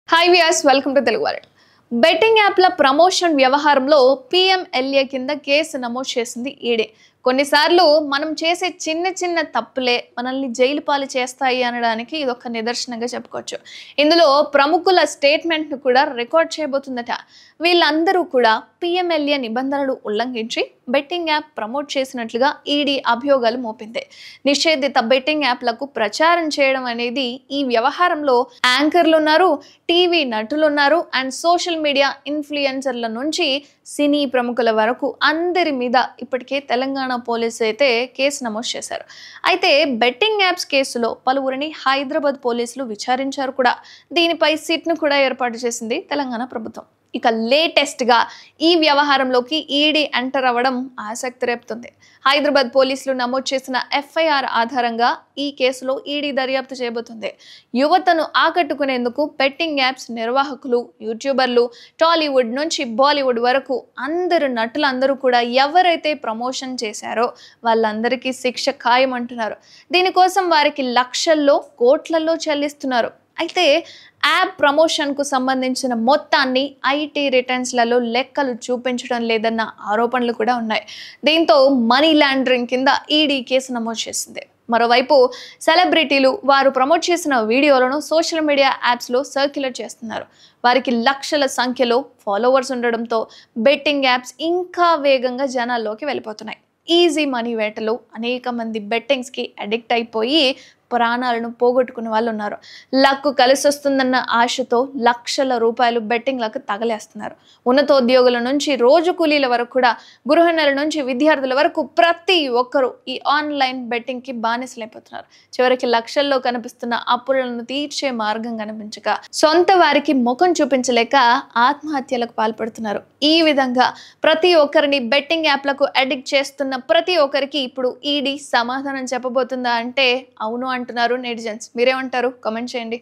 Hi viewers, welcome to Telugu world. Betting యాప్ల promotion వ్యవహారంలో PMLA కింద కేసు నమోదు చేసింది ఈడీ. కొన్నిసార్లు మనం చేసే చిన్న చిన్న తప్పులే మనల్ని జైలు పాలు చేస్తాయి అనడానికి ఇదొక నిదర్శనంగా చెప్పుకోవచ్చు. ఇందులో ప్రముఖుల స్టేట్మెంట్ను కూడా రికార్డ్ చేయబోతుందట. వీళ్ళందరూ కూడా PMLA నిబంధనలు ఉల్లంఘించి బెట్టింగ్ యాప్ ప్రమోట్ చేసినట్లుగా ఈడీ అభియోగాలు మోపింది. నిషేధిత బెట్టింగ్ యాప్లకు ప్రచారం చేయడం అనేది ఈ వ్యవహారంలో యాంకర్లు ఉన్నారు, టీవీ నటులు ఉన్నారు, అండ్ సోషల్ మీడియా ఇన్ఫ్లుయెన్సర్ల నుంచి సినీ ప్రముఖుల వరకు అందరి మీద ఇప్పటికే తెలంగాణ పోలీసులు అయితే కేసు నమోదు చేశారు. అయితే బెట్టింగ్ యాప్స్ కేసులో పలువురిని హైదరాబాద్ పోలీసులు విచారించారు కూడా. దీనిపై సిట్ను కూడా ఏర్పాటు చేసింది తెలంగాణ ప్రభుత్వం. ఇక లేటెస్ట్గా ఈ వ్యవహారంలోకి ఈడీ ఎంటర్ అవ్వడం ఆసక్తి రేపుతుంది. హైదరాబాద్ పోలీసులు నమోదు చేసిన FIR ఆధారంగా ఈ కేసులో ఈడీ దర్యాప్తు చేయబోతుంది. యువతను ఆకట్టుకునేందుకు బెట్టింగ్ యాప్స్ నిర్వాహకులు, యూట్యూబర్లు, టాలీవుడ్ నుంచి బాలీవుడ్ వరకు అందరు నటులందరూ కూడా ఎవరైతే ప్రమోషన్ చేశారో వాళ్ళందరికీ శిక్ష ఖాయం అంటున్నారు. దీనికోసం వారికి లక్షల్లో, కోట్లల్లో చెల్లిస్తున్నారు. అయితే యాప్ ప్రమోషన్కు సంబంధించిన మొత్తాన్ని IT రిటర్న్స్లలో లెక్కలు చూపించడం లేదన్న ఆరోపణలు కూడా ఉన్నాయి. దీంతో మనీ లాండరింగ్ కింద ఈడీ కేసు నమోదు చేసింది. మరోవైపు సెలబ్రిటీలు వారు ప్రమోట్ చేసిన వీడియోలను సోషల్ మీడియా యాప్స్లో సర్క్యులేట్ చేస్తున్నారు. వారికి లక్షల సంఖ్యలో ఫాలోవర్స్ ఉండడంతో బెట్టింగ్ యాప్స్ ఇంకా వేగంగా జనాల్లోకి వెళ్ళిపోతున్నాయి. ఈజీ మనీ వేటలో అనేక మంది బెట్టింగ్స్కి అడిక్ట్ అయిపోయి ప్రాణాలను పోగొట్టుకునే వాళ్ళు ఉన్నారు. లక్కు కలిసి వస్తుందన్న ఆశతో లక్షల రూపాయలు బెట్టింగ్లకు తగలేస్తున్నారు. ఉన్నతోద్యోగుల నుంచి రోజు కూలీల వరకు కూడా, గృహిణుల నుంచి విద్యార్థుల వరకు ప్రతి ఒక్కరూ ఈ ఆన్లైన్ బెట్టింగ్కి బానిసలైపోతున్నారు. చివరికి లక్షల్లో కనిపిస్తున్న అప్పులను తీర్చే మార్గం కనిపించక సొంత వారికి ముఖం చూపించలేక ఆత్మహత్యలకు పాల్పడుతున్నారు. ఈ విధంగా ప్రతి ఒక్కరిని బెట్టింగ్ యాప్లకు అడిక్ట్ చేస్తున్న ప్రతి ఒక్కరికి ఇప్పుడు ఈడీ సమాధానం చెప్పబోతుందా అంటే అవును అంటున్నారు నెటిజన్స్. మీరేమంటారు? కామెంట్ చేయండి.